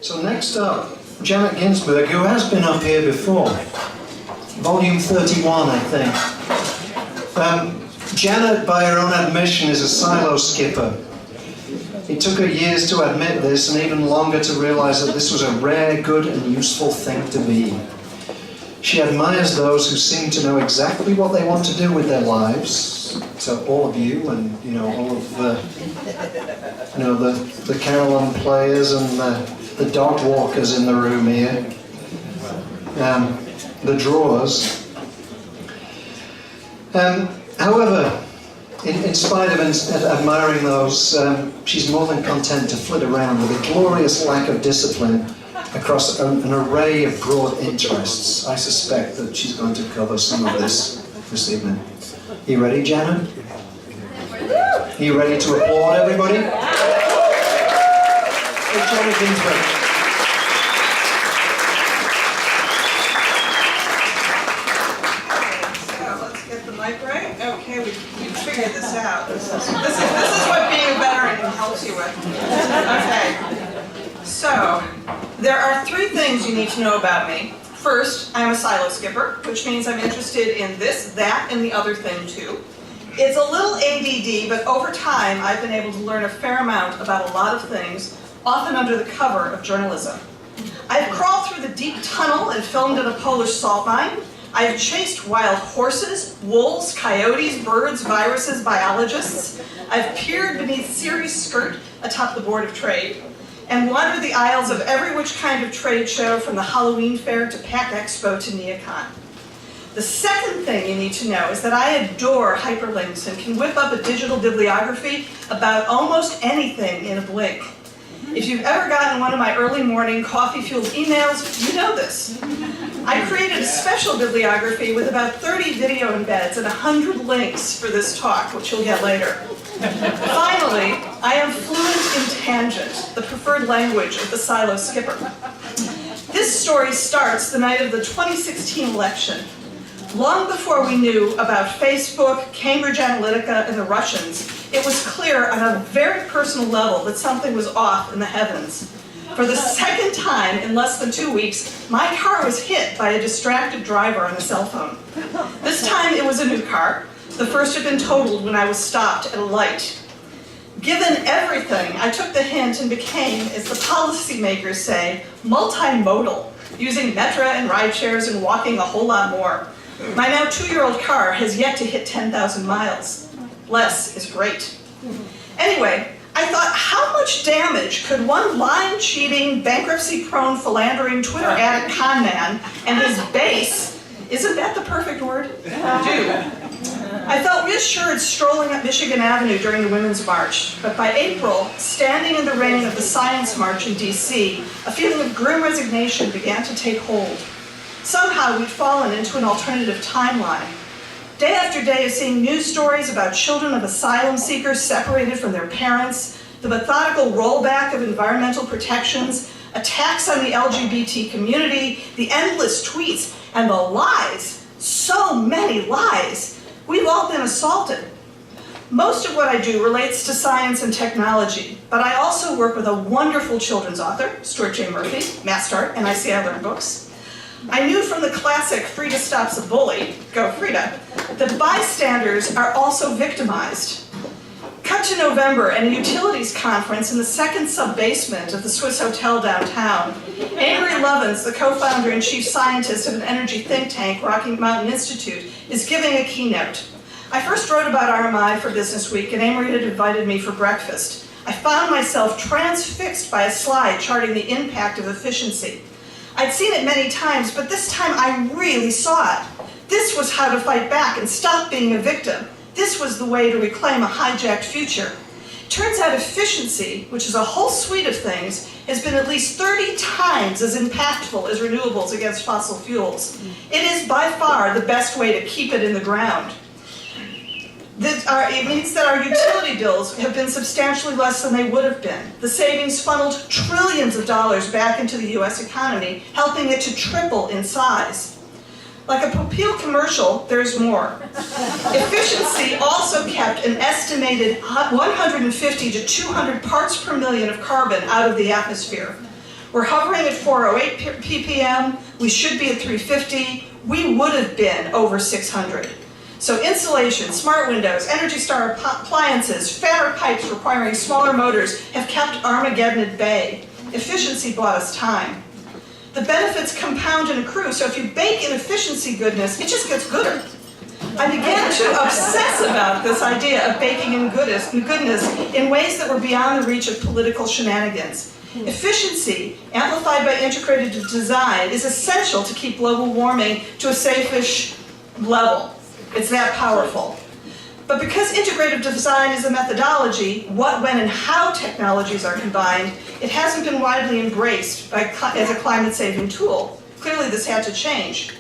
So next up, Janet Ginsberg, who has been up here before. Volume 31, I think. Janet, by her own admission, is a silo skipper. It took her years to admit this, and even longer to realize that this was a rare, good, and useful thing to be. She admires those who seem to know exactly what they want to do with their lives. So all of you, and all of the carillon players and the dog walkers in the room here, the drawers. However, in spite of admiring those, she's more than content to flit around with a glorious lack of discipline across an array of broad interests. I suspect that she's going to cover some of this evening. Are you ready, Janet? Are you ready to applaud, everybody? Hey, Janet Ginsberg. Okay, we figured this out. This is what being a veteran helps you with. Okay. So, there are 3 things you need to know about me. First, I'm a silo skipper, which means I'm interested in this, that, and the other thing too. It's a little ADD, but over time I've been able to learn a fair amount about a lot of things, often under the cover of journalism. I've crawled through the deep tunnel and filmed in a Polish salt mine. I've chased wild horses, wolves, coyotes, birds, viruses, biologists. I've peered beneath Siri's skirt atop the Board of Trade, and wandered the aisles of every which kind of trade show, from the Halloween fair to Pack Expo to Neocon. The second thing you need to know is that I adore hyperlinks and can whip up a digital bibliography about almost anything in a blink. If you've ever gotten one of my early morning coffee-fueled emails, you know this. I created a special bibliography with about 30 video embeds and 100 links for this talk, which you'll get later. Finally, I am fluent in tangent, the preferred language of the silo skipper. This story starts the night of the 2016 election. Long before we knew about Facebook, Cambridge Analytica, and the Russians, it was clear on a very personal level that something was off in the heavens. For the second time in less than 2 weeks, my car was hit by a distracted driver on a cell phone. This time it was a new car. The first had been totaled when I was stopped at a light. Given everything, I took the hint and became, as the policymakers say, multimodal, using Metra and ride shares and walking a whole lot more. My now 2-year-old car has yet to hit 10,000 miles. Less is great. Anyway, I thought, how much damage could one lying, cheating, bankruptcy-prone, philandering, Twitter addict con man and his base, isn't that the perfect word, do? I felt reassured strolling up Michigan Avenue during the Women's March, but by April, standing in the rain of the Science March in DC, a feeling of grim resignation began to take hold. Somehow we'd fallen into an alternative timeline. Day after day of seeing news stories about children of asylum seekers separated from their parents, the methodical rollback of environmental protections, attacks on the LGBT community, the endless tweets, and the lies, so many lies. We've all been assaulted. Most of what I do relates to science and technology, but I also work with a wonderful children's author, Stuart J. Murphy, Mastart, and I Learn Books. I knew from the classic Frida Stops a Bully, Go Frida, that bystanders are also victimized. Cut to November and a utilities conference in the second sub-basement of the Swiss Hotel downtown. Amory Lovins, the co-founder and chief scientist of an energy think tank, Rocky Mountain Institute, is giving a keynote. I first wrote about RMI for Business Week, and Amory had invited me for breakfast. I found myself transfixed by a slide charting the impact of efficiency. I'd seen it many times, but this time I really saw it. This was how to fight back and stop being a victim. This was the way to reclaim a hijacked future. Turns out efficiency, which is a whole suite of things, has been at least 30 times as impactful as renewables against fossil fuels. It is by far the best way to keep it in the ground. It means that our utility bills have been substantially less than they would have been. The savings funneled trillions of dollars back into the US economy, helping it to triple in size. Like a Popeil commercial, there's more. Efficiency also kept an estimated 150 to 200 parts per million of carbon out of the atmosphere. We're hovering at 408 ppm. We should be at 350. We would have been over 600. So insulation, smart windows, Energy Star appliances, fatter pipes requiring smaller motors have kept Armageddon at bay. Efficiency bought us time. The benefits compound and accrue, so if you bake in efficiency goodness, it just gets gooder. I began to obsess about this idea of baking in goodness in ways that were beyond the reach of political shenanigans. Efficiency, amplified by integrated design, is essential to keep global warming to a safe-ish level. It's that powerful. But because integrative design is a methodology, what, when, and how technologies are combined, it hasn't been widely embraced as a climate-saving tool. Clearly this had to change.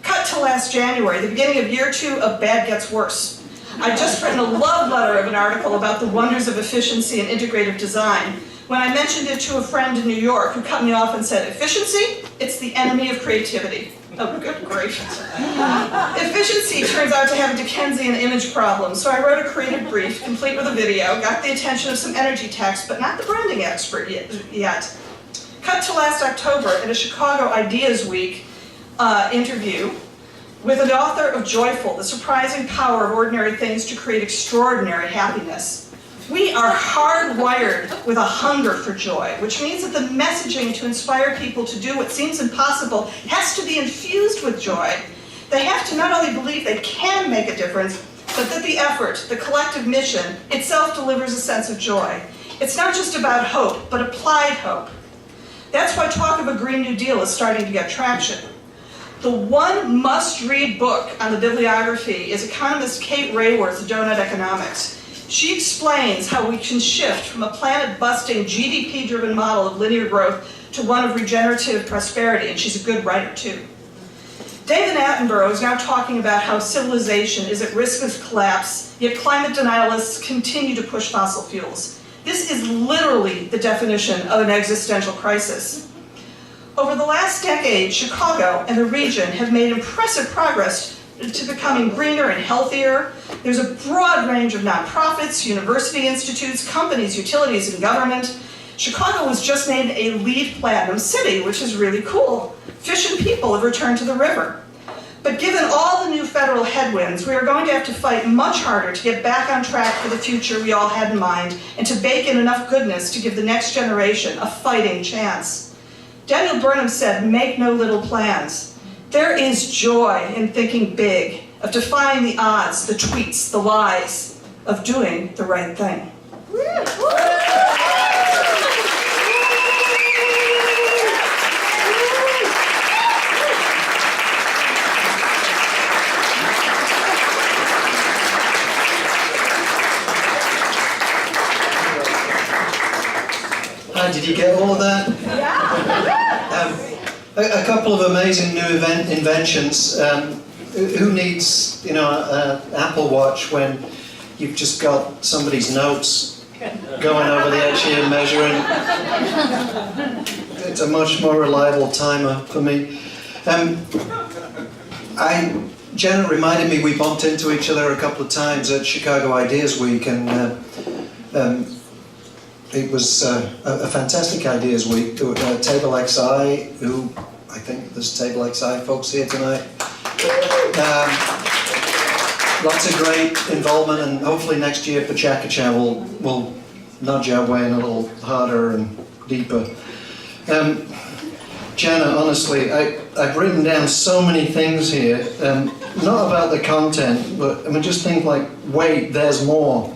Cut to last January, the beginning of year 2 of Bad Gets Worse. I'd just written a love letter of an article about the wonders of efficiency and integrative design when I mentioned it to a friend in New York who cut me off and said, "Efficiency? It's the enemy of creativity." Oh, good gracious. Efficiency turns out to have a Dickensian image problem, so I wrote a creative brief, complete with a video, got the attention of some energy techs, but not the branding expert yet. Cut to last October at a Chicago Ideas Week interview with an author of Joyful, the surprising power of ordinary things to create extraordinary happiness. We are hardwired with a hunger for joy, which means that the messaging to inspire people to do what seems impossible has to be infused with joy. They have to not only believe they can make a difference, but that the effort, the collective mission, itself delivers a sense of joy. It's not just about hope, but applied hope. That's why talk of a Green New Deal is starting to get traction. The one must-read book on the bibliography is economist Kate Rayworth's Donut Economics. She explains how we can shift from a planet-busting, GDP-driven model of linear growth to one of regenerative prosperity, and she's a good writer too. David Attenborough is now talking about how civilization is at risk of collapse, yet climate denialists continue to push fossil fuels. This is literally the definition of an existential crisis. Over the last decade, Chicago and the region have made impressive progress to becoming greener and healthier. There's a broad range of nonprofits, university institutes, companies, utilities, and government. Chicago was just named a LEED Platinum City, which is really cool. Fish and people have returned to the river. But given all the new federal headwinds, we are going to have to fight much harder to get back on track for the future we all had in mind and to bake in enough goodness to give the next generation a fighting chance. Daniel Burnham said, "Make no little plans." There is joy in thinking big, of defying the odds, the tweets, the lies, of doing the right thing. Did you get all of that? Yeah. A couple of amazing new inventions. Who needs, an Apple Watch when you've just got somebody's notes going over the edge here measuring? It's a much more reliable timer for me. Janet reminded me we bumped into each other a couple of times at Chicago Ideas Week, and it was a fantastic Ideas Week. Table XI, who I think there's Table XI folks here tonight. Lots of great involvement, and hopefully next year PechaKucha will nudge our way in a little harder and deeper. Jana, honestly, I've written down so many things here, not about the content, but just think like, wait, there's more.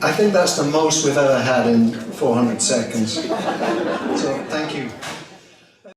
I think that's the most we've ever had in 400 seconds. So, thank you.